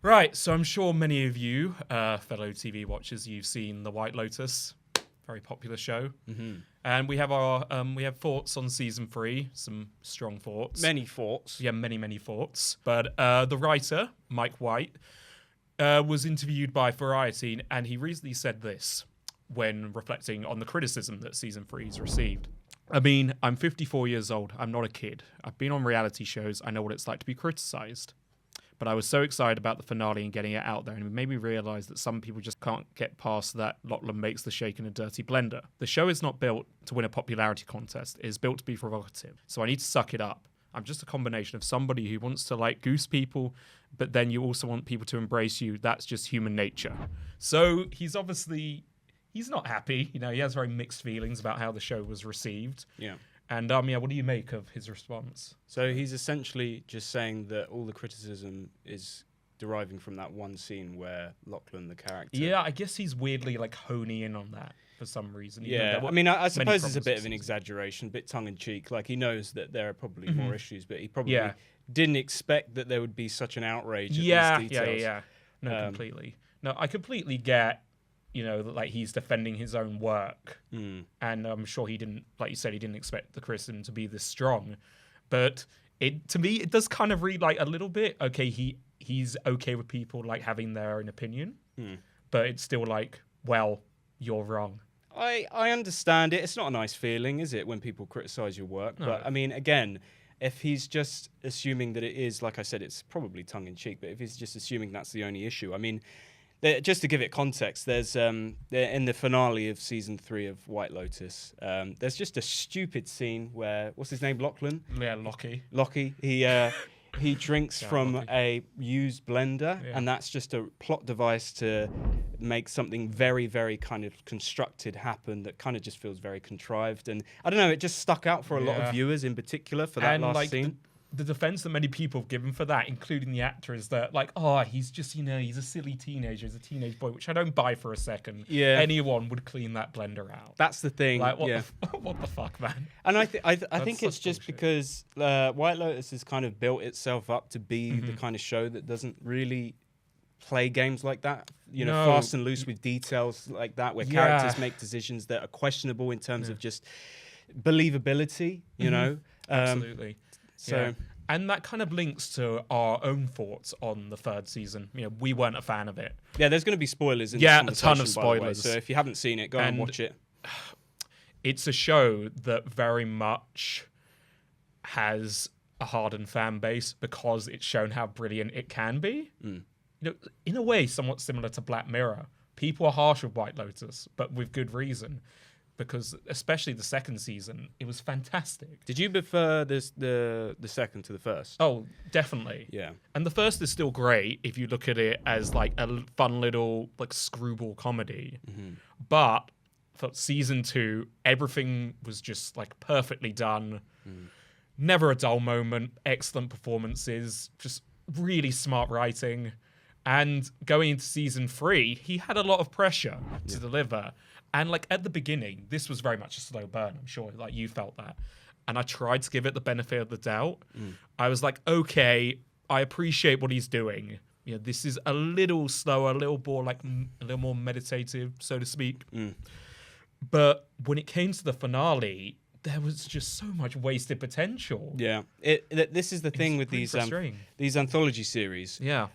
Right, so I'm sure many of you, fellow TV watchers, you've seen The White Lotus, very popular show. And we have thoughts on season 3, some strong thoughts. Many thoughts. Yeah, many thoughts. But the writer, Mike White, was interviewed by Variety, and he recently said this when reflecting on the criticism that season 3's received. I mean, I'm 54 years old. I'm not a kid. I've been on reality shows. I know what it's like to be criticized. But I was so excited about the finale and getting it out there, and it made me realize that some people just can't get past that Lochlan makes the shake in a dirty blender. The show is not built to win a popularity contest. It is built to be provocative. So I need to suck it up. I'm just a combination of somebody who wants to like goose people, but then you also want people to embrace you. That's just human nature. So he's not happy. You know, he has very mixed feelings about how the show was received. Yeah. And what do you make of his response? So he's essentially just saying that all the criticism is deriving from that one scene where Lochlan, the character... Yeah, I guess he's weirdly like honing in on that for some reason. Yeah, I mean, I suppose it's a bit of an exaggeration, a bit tongue-in-cheek. Like, he knows that there are probably more issues, but he probably didn't expect that there would be such an outrage at these details. Yeah. No, completely. No, I completely get... You know, like he's defending his own work. And I'm sure he didn't, like you said, he didn't expect the criticism to be this strong. But to me, it does kind of read like a little bit, okay, he's okay with people like having their own opinion. But it's still like, well, you're wrong. I understand it. It's not a nice feeling, is it, when people criticize your work? No. But I mean, again, if he's just assuming that it is, like I said, it's probably tongue-in-cheek, but if he's just assuming that's the only issue, I mean... Just to give it context, there's in the finale of season 3 of White Lotus, there's just a stupid scene where, what's his name, Lochlan? Yeah, Lockie. He drinks from a used blender, and that's just a plot device to make something very, very kind of constructed happen that kind of just feels very contrived. And I don't know, it just stuck out for a lot of viewers in particular for that last scene. The defense that many people have given for that, including the actor, is that like, oh, he's just, you know, he's a silly teenager, he's a teenage boy, which I don't buy for a second. Yeah. Anyone would clean that blender out. That's the thing. Like, what the fuck, man? And I think it's just because White Lotus has kind of built itself up to be the kind of show that doesn't really play games like that. You know, fast and loose with details like that, where characters make decisions that are questionable in terms of just believability, you know? Absolutely. So, and that kind of links to our own thoughts on the 3rd season. You know, we weren't a fan of it. Yeah, there's going to be spoilers in this conversation, a ton of spoilers. So if you haven't seen it, go and watch it. It's a show that very much has a hardened fan base because it's shown how brilliant it can be. You know, in a way, somewhat similar to Black Mirror. People are harsh with White Lotus, but with good reason. Because especially the 2nd season, it was fantastic. Did you prefer the second to the first? Oh, definitely. Yeah. And the first is still great if you look at it as like a fun little like screwball comedy. But for season 2, everything was just like perfectly done. Never a dull moment. Excellent performances. Just really smart writing. And going into season 3, he had a lot of pressure to deliver. And like at the beginning, this was very much a slow burn. I'm sure like you felt that. And I tried to give it the benefit of the doubt. I was like, okay, I appreciate what he's doing. You know, this is a little slower, a little more like a little more meditative, so to speak. But when it came to the finale, there was just so much wasted potential. Yeah, this is the thing with these anthology series. Yeah.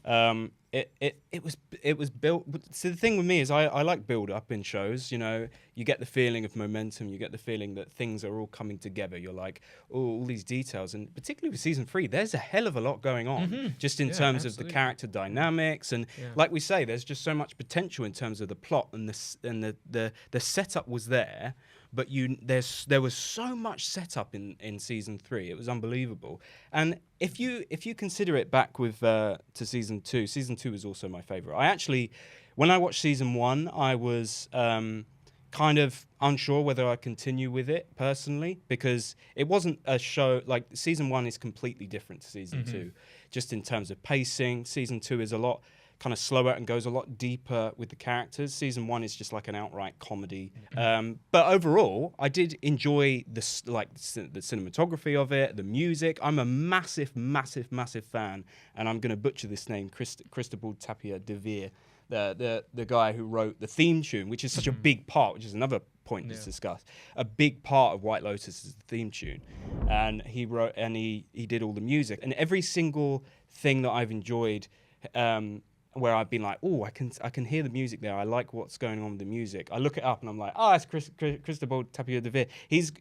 It was built. So the thing with me is I like build up in shows. You know, you get the feeling of momentum. You get the feeling that things are all coming together. You're like, oh, all these details, and particularly with season 3, there's a hell of a lot going on, just in terms of the character dynamics, and like we say, there's just so much potential in terms of the plot, and the setup was there. But there was so much setup in season 3. It was unbelievable. And if you consider it back with to season 2, season 2 is also my favorite. I actually, when I watched season 1, I was kind of unsure whether I continue with it personally, because it wasn't a show like season 1 is completely different to season 2, just in terms of pacing. Season 2 is a lot kind of slower and goes a lot deeper with the characters. Season 1 is just like an outright comedy. But overall, I did enjoy the cinematography of it, the music. I'm a massive fan, and I'm going to butcher this name, Cristobal Tapia de Veer, the guy who wrote the theme tune, which is such a big part, which is another point to discuss. A big part of White Lotus is the theme tune, and he wrote and he did all the music, and every single thing that I've enjoyed, where I've been like, oh, I can hear the music there. I like what's going on with the music. I look it up and I'm like, oh, it's Cristobal Tapia de Veer. He's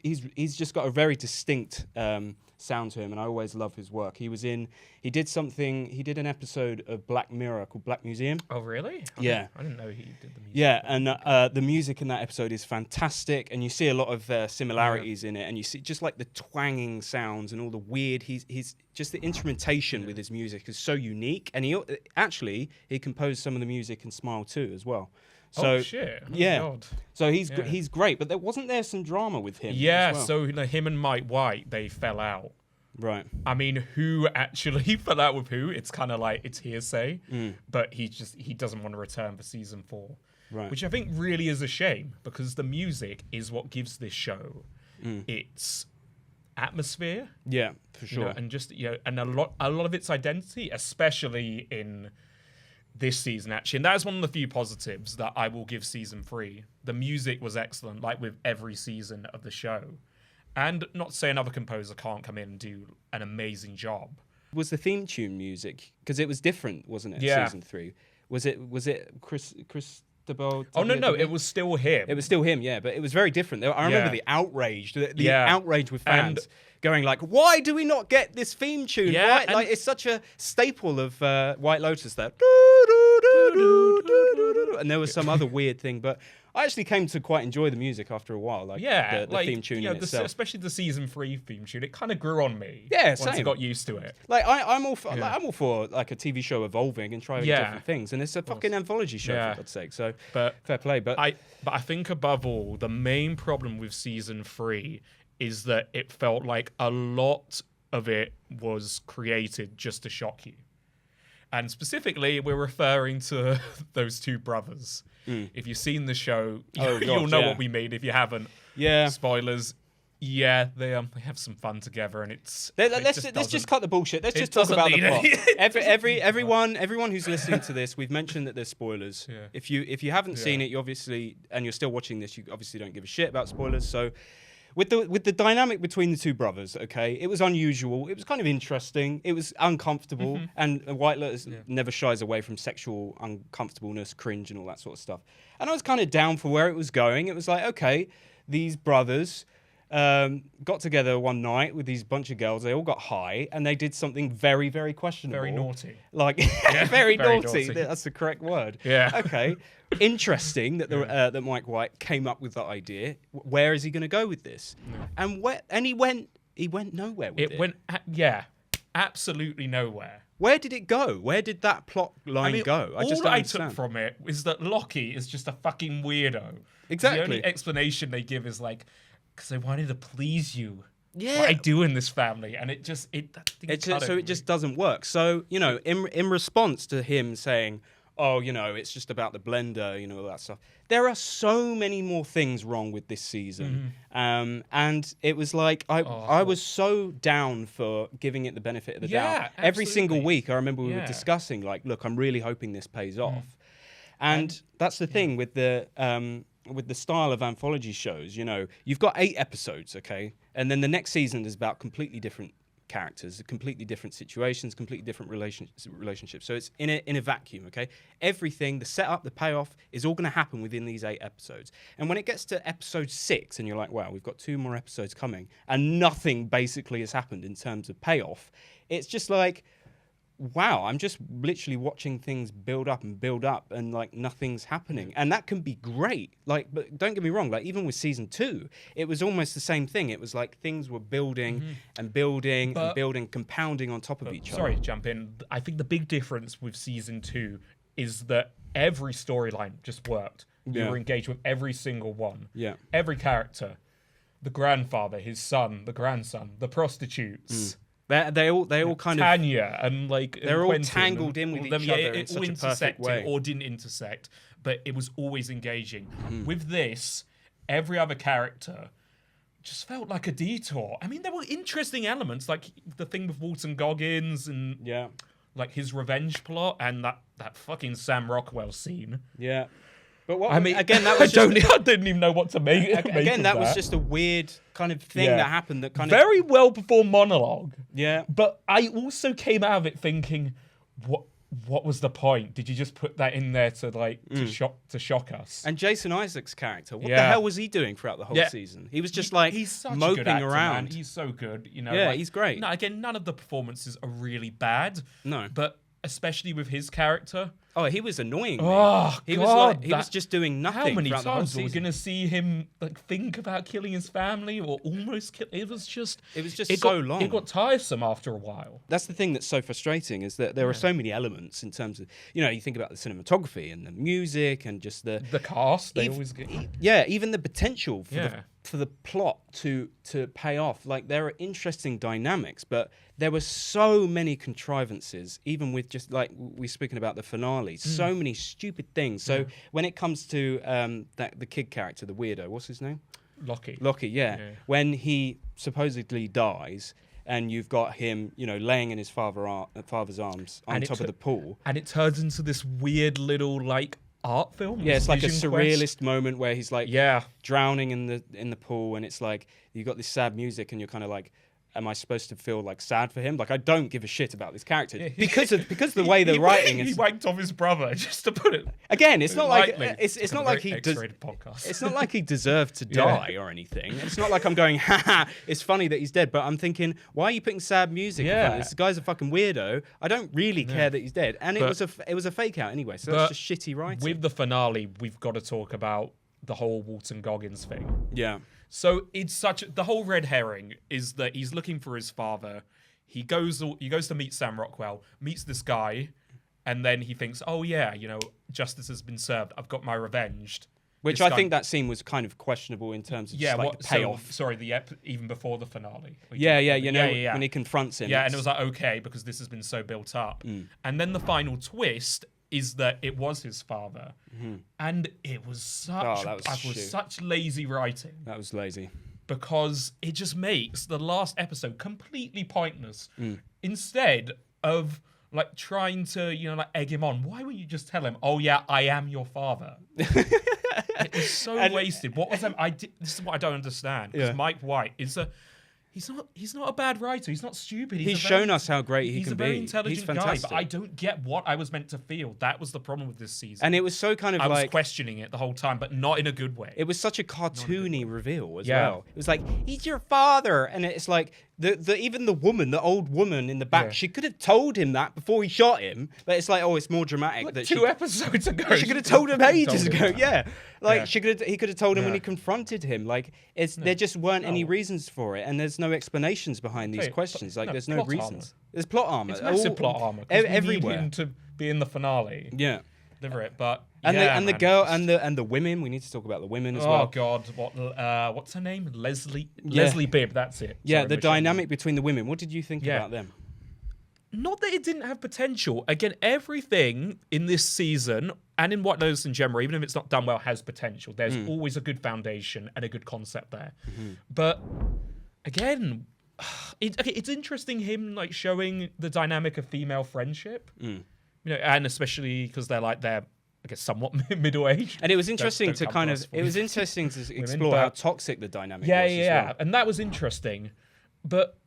just got a very distinct sound to him, and I always love his work. He did an episode of Black Mirror called Black Museum. Oh, really? I didn't know he did the music. Yeah, and the music in that episode is fantastic, and you see a lot of similarities in it, and you see just like the twanging sounds and all the weird. He's just the instrumentation with his music is so unique, and he composed some of the music in Smile 2 as well. So, oh shit! Oh, yeah, God. so he's great, but wasn't there some drama with him? Yeah, as well? so him and Mike White, they fell out. Right. I mean, who actually fell out with who? It's kind of like it's hearsay, but he doesn't want to return for season 4, right? Which I think really is a shame, because the music is what gives this show its atmosphere. Yeah, for sure. And just and a lot of its identity, especially in this season, actually. And that is one of the few positives that I will give season 3. The music was excellent, like with every season of the show. And not to say another composer can't come in and do an amazing job. Was the theme tune music, because it was different, wasn't it? Yeah. Season 3. Was it Cristobal? Oh no, it was still him. It was still him, yeah, but it was very different. I remember the outrage, the outrage with fans. And going like, why do we not get this theme tune? Yeah, Why? Like, it's such a staple of White Lotus, that. And there was some other weird thing, but I actually came to quite enjoy the music after a while. Like, the theme tune in itself. Especially the season 3 theme tune, it kind of grew on me. Yeah, once I got used to it. Like, I'm all for like a TV show evolving and trying different things, and it's a fucking anthology show for God's sake. So, fair play. But I think above all, the main problem with season 3 is that it felt like a lot of it was created just to shock you. And specifically, we're referring to those two brothers. If you've seen the show, you'll know what we mean. If you haven't, spoilers. Yeah, they have some fun together, and let's just cut the bullshit. Let's just talk about the plot. Everyone who's listening to this, we've mentioned that there's spoilers. Yeah. If you haven't seen it, you obviously, and you're still watching this, you obviously don't give a shit about spoilers. So, with the dynamic between the two brothers, okay, it was unusual. It was kind of interesting. It was uncomfortable, and White Lotus never shies away from sexual uncomfortableness, cringe, and all that sort of stuff. And I was kind of down for where it was going. It was like, okay, these brothers got together one night with these bunch of girls. They all got high, and they did something very, very questionable. Very naughty. Like, very naughty. That's the correct word. Yeah. Okay. Interesting that that Mike White came up with that idea. Where is he going to go with this? No. And he went nowhere with it. It went, absolutely nowhere. Where did it go? Where did that plot line go? I took from it is that Lockie is just a fucking weirdo. Exactly. The only explanation they give is like, because I wanted to please you. Yeah. What I do in this family, and it just doesn't work. So in response to him saying, "Oh, it's just about the blender," all that stuff. There are so many more things wrong with this season, and it was like I was so down for giving it the benefit of the doubt. Absolutely. Every single week, I remember we were discussing like, look, I'm really hoping this pays off, and that's the thing with the style of anthology shows. You've got 8 episodes, okay, and then the next season is about completely different characters, completely different situations, completely different relationships. So it's in a vacuum, okay? Everything, the setup, the payoff, is all going to happen within these 8 episodes. And when it gets to episode 6, and you're like, wow, we've got 2 more episodes coming, and nothing basically has happened in terms of payoff, it's just like, wow, I'm just literally watching things build up, and like nothing's happening. And that can be great. Like, but don't get me wrong, like even with season 2, it was almost the same thing. It was like things were building and building and building, compounding on top of each other. Sorry to jump in. I think the big difference with season 2 is that every storyline just worked. You were engaged with every single one. Yeah. Every character. The grandfather, his son, the grandson, the prostitutes. They all kind of Tanya and like they're all Quentin, tangled in with each other in it all such a perfect intersected way. or didn't intersect, but it was always engaging. With this, every other character just felt like a detour. I mean, there were interesting elements, like the thing with Walton Goggins and like his revenge plot and that fucking Sam Rockwell scene. Yeah. But what I mean, again, that was I didn't even know what to make. again, that was that. just a weird kind of thing that happened. That kind very well performed monologue. Yeah. But I also came out of it thinking, what was the point? Did you just put that in there to like to shock us? And Jason Isaac's character, what the hell was he doing throughout the whole season? He was just he's such a moping good actor, around. Man. He's so good, you know. Yeah, like, he's great. No, again, none of the performances are really bad. No. But especially with his character. Oh, he was annoying. Oh, he God, was just doing nothing. How many throughout the whole times are we season. going to see him like think about killing his family or almost kill? It was just so long. It got tiresome after a while. That's the thing that's so frustrating is that there are so many elements in terms of, you think about the cinematography and the music and just the cast. They always get even the potential for the plot to pay off. Like there are interesting dynamics, but there were so many contrivances, even with just like we're speaking about the finale, so many stupid things. So when it comes to the kid character, the weirdo, what's his name? Lockie, yeah. When he supposedly dies, and you've got him, laying in his father's arms on top of the pool, and it turns into this weird little like art film. Yeah, it's like a Vision surrealist Quest. moment where he's like drowning in the pool, and it's like you got this sad music, and you're kind of like, am I supposed to feel like sad for him? Like I don't give a shit about this character because the way the writing is. He wanked off his brother just to put it. Again, it's not lightly. like it's not like he podcast. It's not like he deserved to die or anything. It's not like I'm going, haha, it's funny that he's dead. But I'm thinking, why are you putting sad music? Yeah, this guy's a fucking weirdo. I don't really care that he's dead, and it was a fake out anyway. So that's just shitty writing. With the finale, we've got to talk about the whole Walton Goggins thing. Yeah. So it's the whole red herring is that he's looking for his father. He goes to meet Sam Rockwell, meets this guy, and then he thinks, oh yeah, justice has been served. I've got my revenge. Which I think that scene was kind of questionable in terms of just like the payoff. Even before the finale. When he confronts him. Yeah, and it was like, okay, because this has been so built up. And then the final twist is that it was his father. And it was such lazy writing. That was lazy. Because it just makes the last episode completely pointless. Instead of like trying to, like egg him on, why wouldn't you just tell him, oh yeah, I am your father? It was so wasted. What was that? This is what I don't understand. Because Mike White is he's not a bad writer. He's not stupid. He's shown us how great he can be. He's a very intelligent guy, but I don't get what I was meant to feel. That was the problem with this season. And it was so kind of I was questioning it the whole time, but not in a good way. It was such a cartoony reveal as well. It was like, he's your father. And it's like, even the old woman in the back, she could have told him that before he shot him. But it's like, it's more dramatic. Like that 2 episodes ago. She could have told him ages ago. He could have told him when he confronted him. Like, there just weren't any reasons for it. And there's no explanations behind these questions. Like, there's no reasons. Armor. There's plot armor. It's massive plot armor. Everywhere. We need him to be in the finale. Yeah. Deliver it, but the girl and the women. We need to talk about the women as well. Oh God, what's her name? Leslie Bibb. That's it. Yeah, Sorry, the dynamic between the women. What did you think about them? Not that it didn't have potential. Again, everything in this season and in White Lotus in general, even if it's not done well, has potential. There's always a good foundation and a good concept there. But again, it's interesting him like showing the dynamic of female friendship. And especially because they're I guess somewhat middle aged. And it was interesting to explore how toxic the dynamic was as well. And that was interesting. But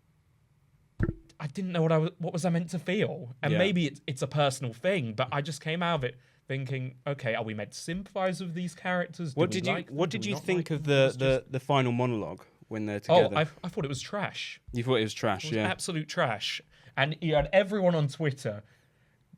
I didn't know what was I meant to feel. And maybe it's a personal thing, but I just came out of it thinking, okay, are we meant to sympathize with these characters? What did you think of the final monologue when they're together? Oh, I thought it was trash. You thought it was trash, It was absolute trash. And you had everyone on Twitter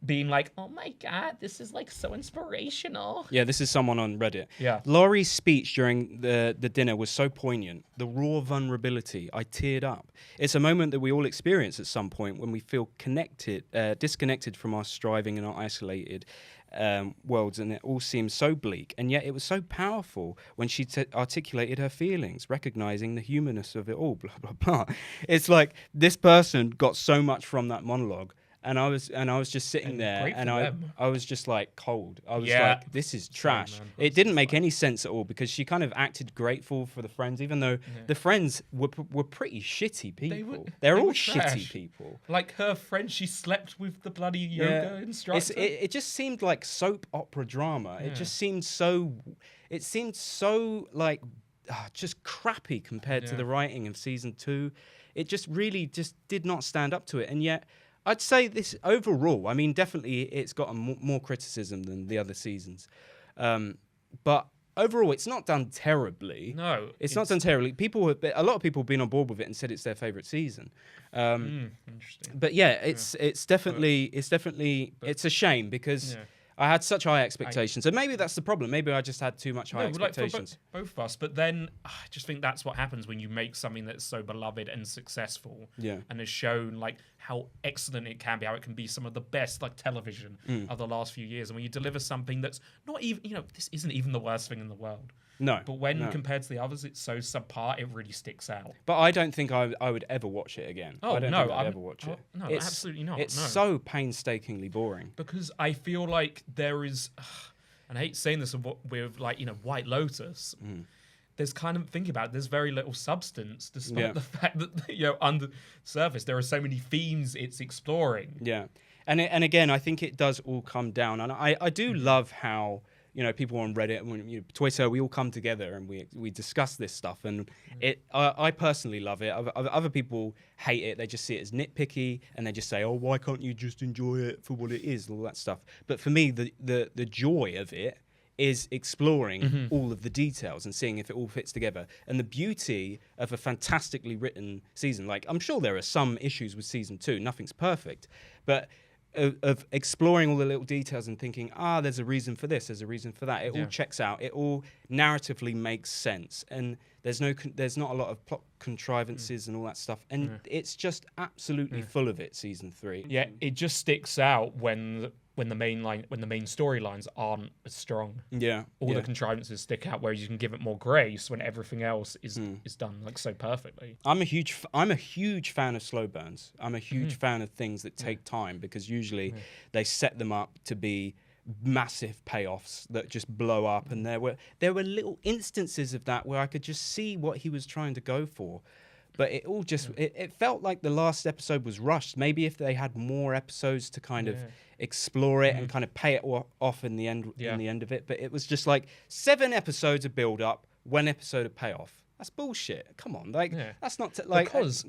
being like, oh my God, this is like so inspirational. Yeah, this is someone on Reddit. Yeah. Laurie's speech during the dinner was so poignant. The raw vulnerability, I teared up. It's a moment that we all experience at some point when we feel disconnected from our striving and our isolated worlds, and it all seems so bleak. And yet it was so powerful when she articulated her feelings, recognizing the humanness of it all, blah, blah, blah. It's like this person got so much from that monologue. And I was just sitting there, and I was just like cold. I was like, this is trash. It didn't make any sense at all, because she kind of acted grateful for the friends, even though the friends were pretty shitty people. They're all shitty people. Like her friend, she slept with the bloody yoga instructor. It just seemed like soap opera drama. It just seemed so. It seemed so like just crappy compared to the writing of season 2. It just really just did not stand up to it, and yet. I'd say this overall, I mean, definitely it's gotten more criticism than the other seasons. But overall, it's not done terribly. No. It's not done terribly. A lot of people have been on board with it and said it's their favourite season. Interesting. But yeah, it's definitely it's a shame, because I had such high expectations. And maybe that's the problem. Maybe I just had too much high expectations. Like both of us. But then I just think that's what happens when you make something that's so beloved and successful. Yeah. And has shown like how excellent it can be, how it can be some of the best like television of the last few years. And when you deliver something that's not even, this isn't even the worst thing in the world. No. But when compared to the others, it's so subpar, it really sticks out. But I don't think I would ever watch it again. Oh, I don't no. think I'd ever watch it. No, absolutely not. It's so painstakingly boring. Because I feel like there is, and I hate saying this with like, White Lotus, there's kind of, thinking about it, there's very little substance, despite the fact that, under the surface, there are so many themes it's exploring. Yeah. And again, I think it does all come down. And I do love how... people on Reddit and Twitter, we all come together and we discuss this stuff. And I personally love it. Other people hate it. They just see it as nitpicky, and they just say, "Oh, why can't you just enjoy it for what it is?" and all that stuff. But for me, the joy of it is exploring all of the details and seeing if it all fits together. And the beauty of a fantastically written season. Like, I'm sure there are some issues with season 2. Nothing's perfect, but. Of exploring all the little details and thinking, there's a reason for this, there's a reason for that. It all checks out. It all narratively makes sense, and there's not a lot of plot contrivances and all that stuff. And it's just absolutely full of it. Season 3. Yeah, it just sticks out when the main storylines aren't as strong. Yeah, all the contrivances stick out, whereas you can give it more grace when everything else is done like so perfectly. I'm a huge fan of slow burns. I'm a huge fan of things that take time, because usually they set them up to be massive payoffs that just blow up. And there were little instances of that where I could just see what he was trying to go for. But it all just it felt like the last episode was rushed. Maybe if they had more episodes to kind of explore it and kind of pay it off in the end of it. But it was just like 7 episodes of build up, 1 episode of payoff. That's bullshit. Come on, that's not because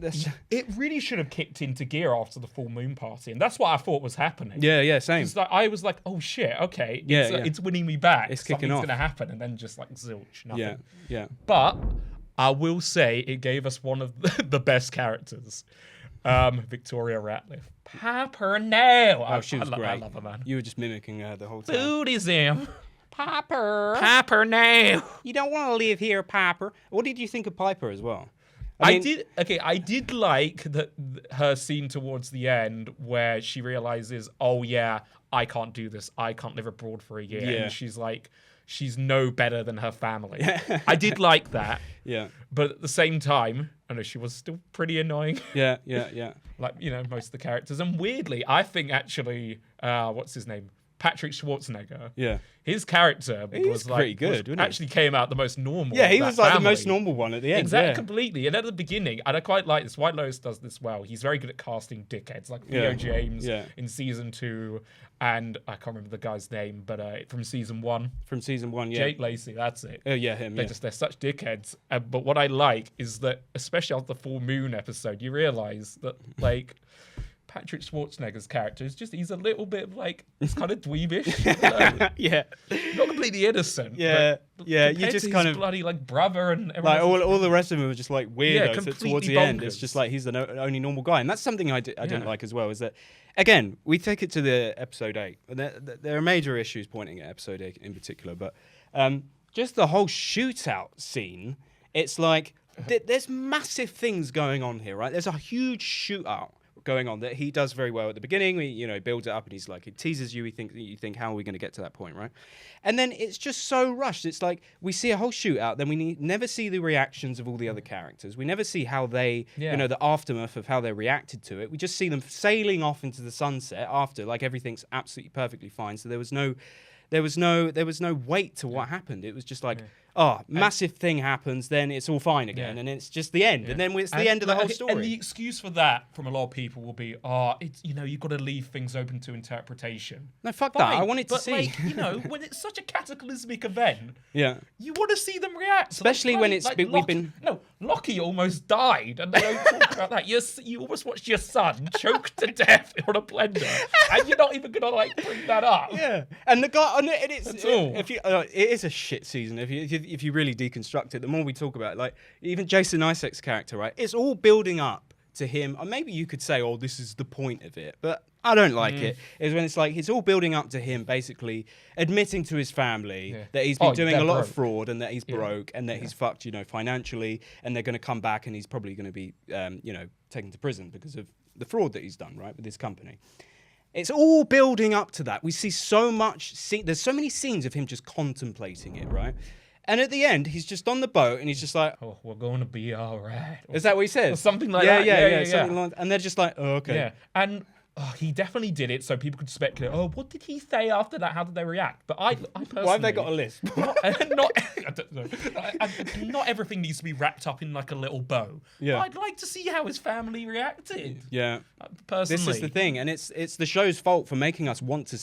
it really should have kicked into gear after the full moon party, and that's what I thought was happening. Yeah, same. I was like, oh shit, okay, it's winning me back. It's kicking off. Something's gonna happen, and then just like zilch, nothing. Yeah. But I will say it gave us one of the best characters, Victoria Ratliff. Piper-nail. Oh, she was great. I love her, man. You were just mimicking her the whole time. Buddhism. Piper-nail. You don't want to live here, Piper. What did you think of Piper as well? I did like her scene towards the end where she realizes, oh yeah, I can't do this. I can't live abroad for a year. Yeah. And she's like, she's no better than her family. I did like that. Yeah. But at the same time, I know she was still pretty annoying. Yeah. Like, most of the characters. And weirdly, I think actually, what's his name? Patrick Schwarzenegger. Yeah. His character was like pretty good, actually came out the most normal. Yeah, he was like the most normal one at the end. Exactly, completely. And at the beginning, and I quite like this, White Lotus does this well. He's very good at casting dickheads, like Theo James in season 2, and I can't remember the guy's name, but from season 1. From season 1, yeah. Jake Lacey, that's it. Oh yeah, him. They're such dickheads. But what I like is that, especially after the full moon episode, you realize that like. Patrick Schwarzenegger's character is he's a little bit like, it's kind of dweebish. Yeah. Not completely innocent. Yeah. Yeah. You just to kind his of bloody like brother and everything. Like all the rest of them are just like weirdos towards the end. bonkers. It's just like he's the only normal guy. And that's something I didn't like as well, is that again, we take it to the episode 8. There are major issues pointing at episode 8 in particular, but just the whole shootout scene, it's like there's massive things going on here, right? There's a huge shootout going on that he does very well at the beginning. He builds it up, and he's like, it teases you. You think, how are we going to get to that point, right? And then it's just so rushed. It's like we see a whole shootout, then we never see the reactions of all the other characters. We never see how they, the aftermath of how they reacted to it. We just see them sailing off into the sunset after, like everything's absolutely perfectly fine. So there was no weight to what happened. It was just like, massive thing happens, then it's all fine again, and it's just the end, and then it's the end of the whole story. And the excuse for that from a lot of people will be, it's you've got to leave things open to interpretation. No, fuck that. I wanted to see. Like, when it's such a cataclysmic event, you want to see them react, especially when it's we've been. No, Lockie almost died, and they don't talk about that. You almost watched your son choked to death on a blender, and you're not even gonna bring that up. Yeah, and the guy, and it's it is a shit season if you really deconstruct it. The more we talk about it, like even Jason Isaac's character, right? It's all building up to him. Or maybe you could say, this is the point of it, but I don't like it. Is when it's like it's all building up to him basically admitting to his family that he's been doing a lot of fraud and that he's broke and that he's fucked, financially, and they're going to come back and he's probably going to be, taken to prison because of the fraud that he's done, right, with his company. It's all building up to that. We see so much. There's so many scenes of him just contemplating it, right? And at the end, he's just on the boat and he's just like, we're going to be all right. Is that what he says? Or something like that. Yeah. Something like, and they're just like, okay. Yeah. And he definitely did it, so people could speculate, what did he say after that? How did they react? But I personally... Why have they got a list? I don't know. Not everything needs to be wrapped up in like a little bow. Yeah. But I'd like to see how his family reacted. Yeah. Personally. This is the thing, and it's the show's fault for making us want to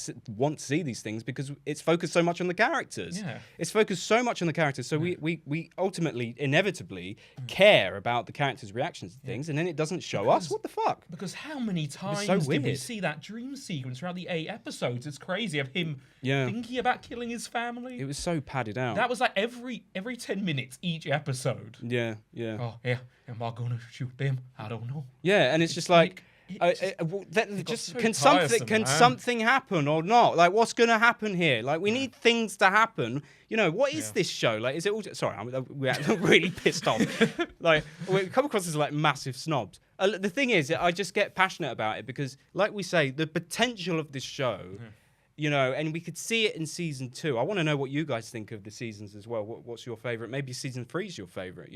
see these things because it's focused so much on the characters. Yeah. It's focused so much on the characters, so we ultimately, inevitably, care about the characters' reactions to things, and then it doesn't show us. What the fuck? Because how many times did we see that dream sequence throughout the 8 episodes? It's crazy of him thinking about killing his family. It was so padded out. That was like every 10 minutes each episode. Yeah. Oh, yeah. Am I going to shoot them? I don't know. Yeah, and it's just like... can something happen or not? Like, what's going to happen here? Like, we need things to happen. What is this show? Like, is it all... Sorry, we're really pissed off. Like, we come across as, like, massive snobs. The thing is, I just get passionate about it because, like we say, the potential of this show... and we could see it in season 2. I want to know what you guys think of the seasons as well. What's your favourite? Maybe season 3 is your favourite.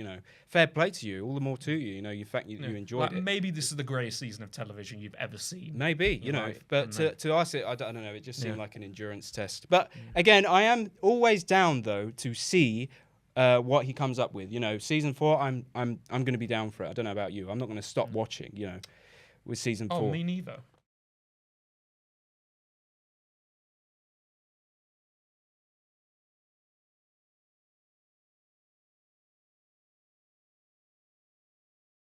Fair play to you. All the more to you. You enjoyed it. Maybe this is the greatest season of television you've ever seen. Maybe, But to us, I don't know. It just seemed like an endurance test. But again, I am always down though to see what he comes up with. Season 4, I'm going to be down for it. I don't know about you. I'm not going to stop watching. With season 4. Me neither.